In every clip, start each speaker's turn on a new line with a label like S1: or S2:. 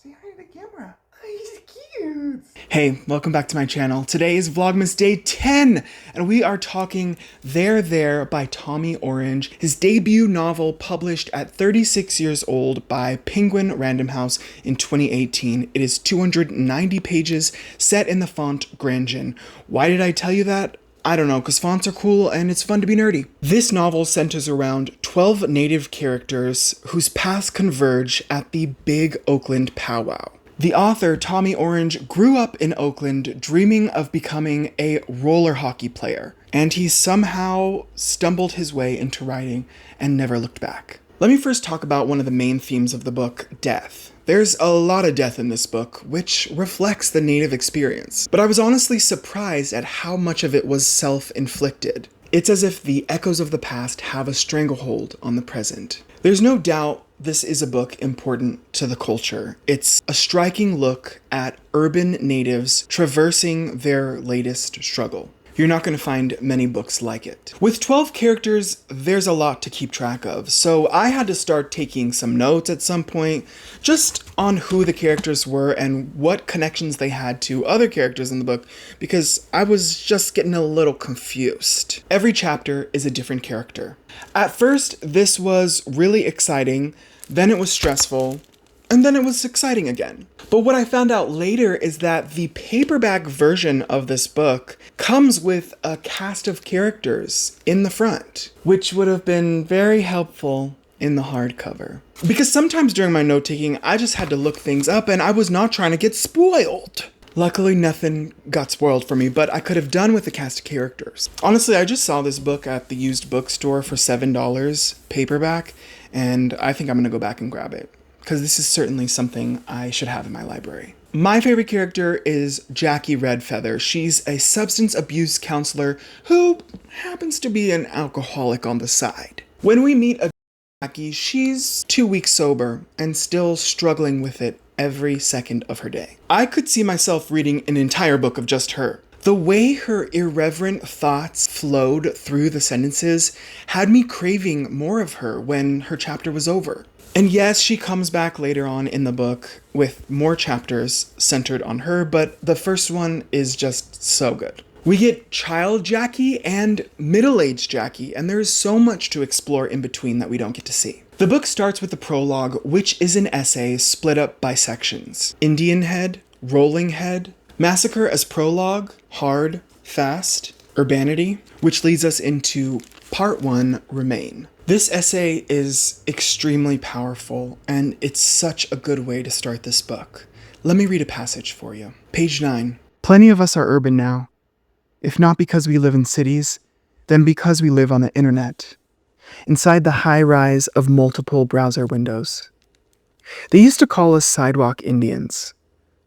S1: Say hi to the camera. He's cute.
S2: Hey, welcome back to my channel. Today is Vlogmas Day 10, and we are talking There by Tommy Orange, his debut novel published at 36 years old by Penguin Random House in 2018. It is 290 pages, set in the font Grandin. Why did I tell you that? I don't know, because fonts are cool and it's fun to be nerdy. This novel centers around 12 native characters whose paths converge at the big Oakland powwow. The author, Tommy Orange, grew up in Oakland dreaming of becoming a roller hockey player, and he somehow stumbled his way into writing and never looked back. Let me first talk about one of the main themes of the book, death. There's a lot of death in this book, which reflects the native experience, but I was honestly surprised at how much of it was self-inflicted. It's as if the echoes of the past have a stranglehold on the present. There's no doubt this is a book important to the culture. It's a striking look at urban natives traversing their latest struggle. You're not going to find many books like it. With 12 characters, there's a lot to keep track of, so I had to start taking some notes at some point, just on who the characters were and what connections they had to other characters in the book, because I was just getting a little confused. Every chapter is a different character. At first, this was really exciting, then it was stressful, and then it was exciting again. But what I found out later is that the paperback version of this book comes with a cast of characters in the front, which would have been very helpful in the hardcover. Because sometimes during my note-taking, I just had to look things up and I was not trying to get spoiled. Luckily, nothing got spoiled for me, but I could have done with the cast of characters. Honestly, I just saw this book at the used bookstore for $7 paperback, and I think I'm gonna go back and grab it, because this is certainly something I should have in my library. My favorite character is Jackie Redfeather. She's a substance abuse counselor who happens to be an alcoholic on the side. When we meet Jackie, she's 2 weeks sober and still struggling with it every second of her day. I could see myself reading an entire book of just her. The way her irreverent thoughts flowed through the sentences had me craving more of her when her chapter was over. And yes, she comes back later on in the book with more chapters centered on her, but the first one is just so good. We get child Jackie and middle-aged Jackie, and there is so much to explore in between that we don't get to see. The book starts with the prologue, which is an essay split up by sections. Indian Head, Rolling Head, Massacre as prologue, Hard, Fast, Urbanity, which leads us into Part 1, Remain. This essay is extremely powerful, and it's such a good way to start this book. Let me read a passage for you. Page 9. Plenty of us are urban now. If not because we live in cities, then because we live on the internet, inside the high rise of multiple browser windows. They used to call us sidewalk Indians,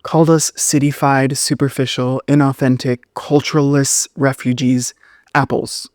S2: called us cityfied, superficial, inauthentic, culturalist refugees, apples.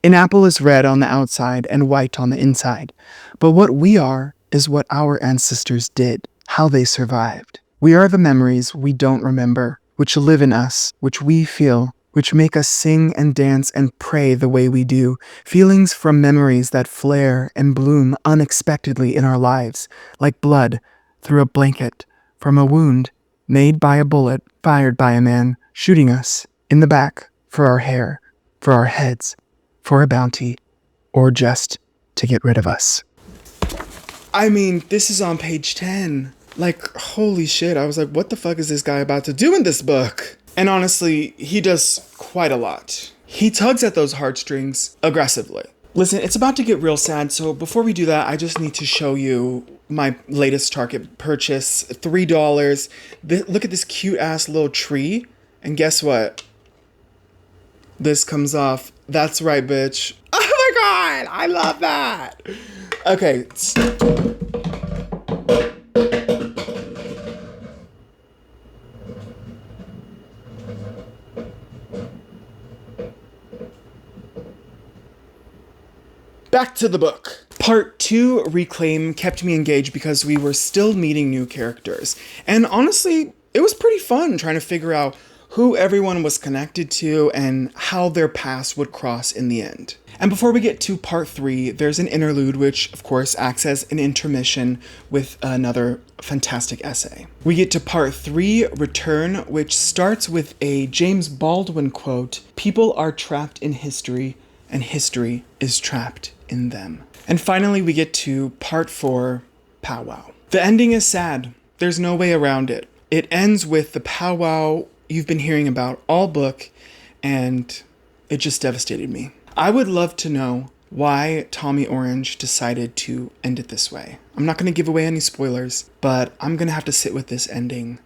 S2: An apple is red on the outside and white on the inside, but what we are is what our ancestors did, how they survived. We are the memories we don't remember, which live in us, which we feel, which make us sing and dance and pray the way we do, feelings from memories that flare and bloom unexpectedly in our lives, like blood through a blanket from a wound made by a bullet fired by a man shooting us in the back for our hair, for our heads, for a bounty, or just to get rid of us. I mean, this is on page 10. Like, holy shit, I was like, what the fuck is this guy about to do in this book? And honestly, he does quite a lot. He tugs at those heartstrings aggressively. Listen, it's about to get real sad, so before we do that, I just need to show you my latest Target purchase, $3. Look at this cute-ass little tree, and guess what? This comes off. That's right, bitch. Oh my god, I love that. Okay. Back to the book. Part 2, Reclaim, kept me engaged because we were still meeting new characters. And honestly, it was pretty fun trying to figure out who everyone was connected to and how their paths would cross in the end. And before we get to part 3, there's an interlude which of course acts as an intermission with another fantastic essay. We get to part 3, Return, which starts with a James Baldwin quote, "People are trapped in history and history is trapped in them." And finally we get to part 4, Powwow. The ending is sad. There's no way around it. It ends with the powwow you've been hearing about all book, and it just devastated me. I would love to know why Tommy Orange decided to end it this way. I'm not going to give away any spoilers, but I'm going to have to sit with this ending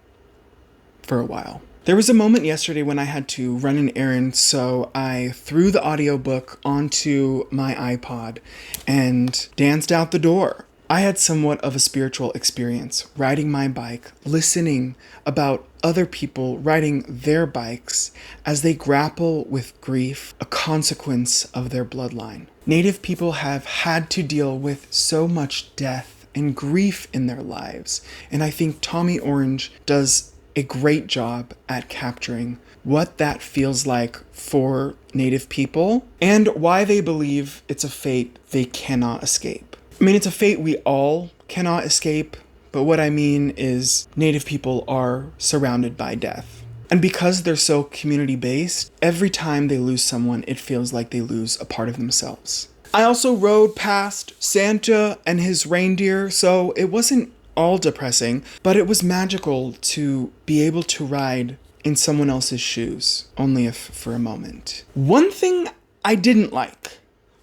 S2: for a while. There was a moment yesterday when I had to run an errand, so I threw the audiobook onto my iPod and danced out the door. I had somewhat of a spiritual experience riding my bike, listening about other people riding their bikes as they grapple with grief, a consequence of their bloodline. Native people have had to deal with so much death and grief in their lives, and I think Tommy Orange does a great job at capturing what that feels like for Native people and why they believe it's a fate they cannot escape. I mean, it's a fate we all cannot escape, but what I mean is Native people are surrounded by death. And because they're so community-based, every time they lose someone, it feels like they lose a part of themselves. I also rode past Santa and his reindeer, so it wasn't all depressing, but it was magical to be able to ride in someone else's shoes, only if for a moment. One thing I didn't like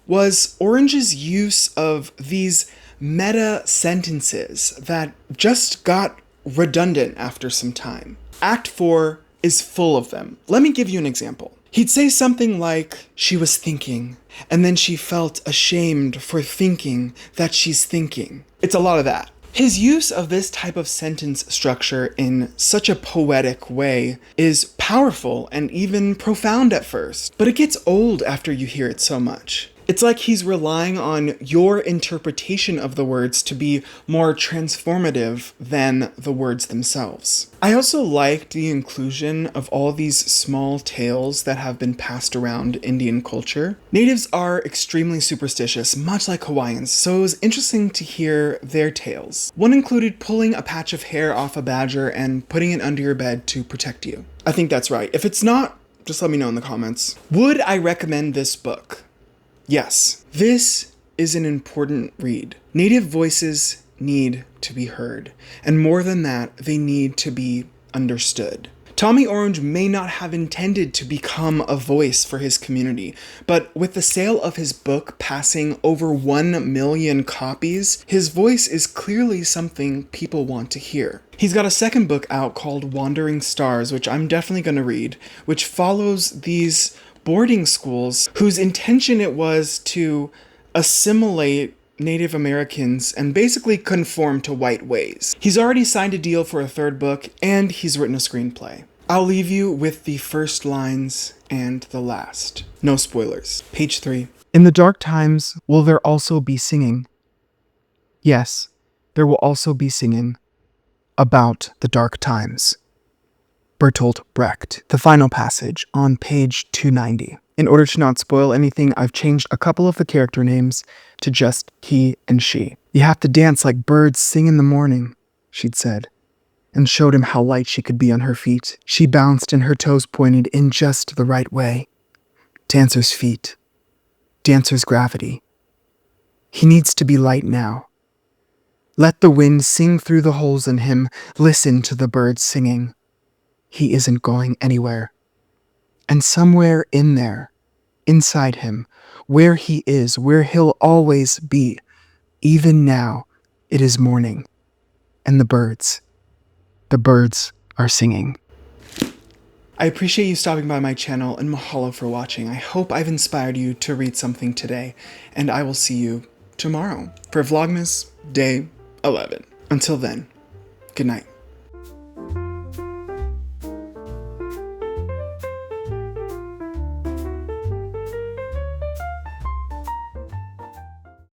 S2: was Orange's use of these meta sentences that just got redundant after some time. Act 4 is full of them. Let me give you an example. He'd say something like, "She was thinking, and then she felt ashamed for thinking that she's thinking." It's a lot of that. His use of this type of sentence structure in such a poetic way is powerful and even profound at first, but it gets old after you hear it so much. It's like he's relying on your interpretation of the words to be more transformative than the words themselves. I also liked the inclusion of all these small tales that have been passed around Indian culture. Natives are extremely superstitious, much like Hawaiians, so it was interesting to hear their tales. One included pulling a patch of hair off a badger and putting it under your bed to protect you. I think that's right. If it's not, just let me know in the comments. Would I recommend this book? Yes, this is an important read. Native voices need to be heard, and more than that, they need to be understood. Tommy Orange may not have intended to become a voice for his community, but with the sale of his book passing over 1 million copies, his voice is clearly something people want to hear. He's got a second book out called Wandering Stars, which I'm definitely going to read, which follows these boarding schools whose intention it was to assimilate Native Americans and basically conform to white ways. He's already signed a deal for a third book, and he's written a screenplay. I'll leave you with the first lines and the last. No spoilers. Page 3.
S3: In the dark times, will there also be singing? Yes, there will also be singing about the dark times. Bertolt Brecht. The final passage on page 290. In order to not spoil anything, I've changed a couple of the character names to just he and she. You have to dance like birds sing in the morning, she'd said, and showed him how light she could be on her feet. She bounced and her toes pointed in just the right way. Dancer's feet. Dancer's gravity. He needs to be light now. Let the wind sing through the holes in him. Listen to the birds singing. He isn't going anywhere. And somewhere in there, inside him, where he is, where he'll always be, even now, it is morning. And the birds are singing.
S2: I appreciate you stopping by my channel, and mahalo for watching. I hope I've inspired you to read something today, and I will see you tomorrow for Vlogmas Day 11. Until then, good night.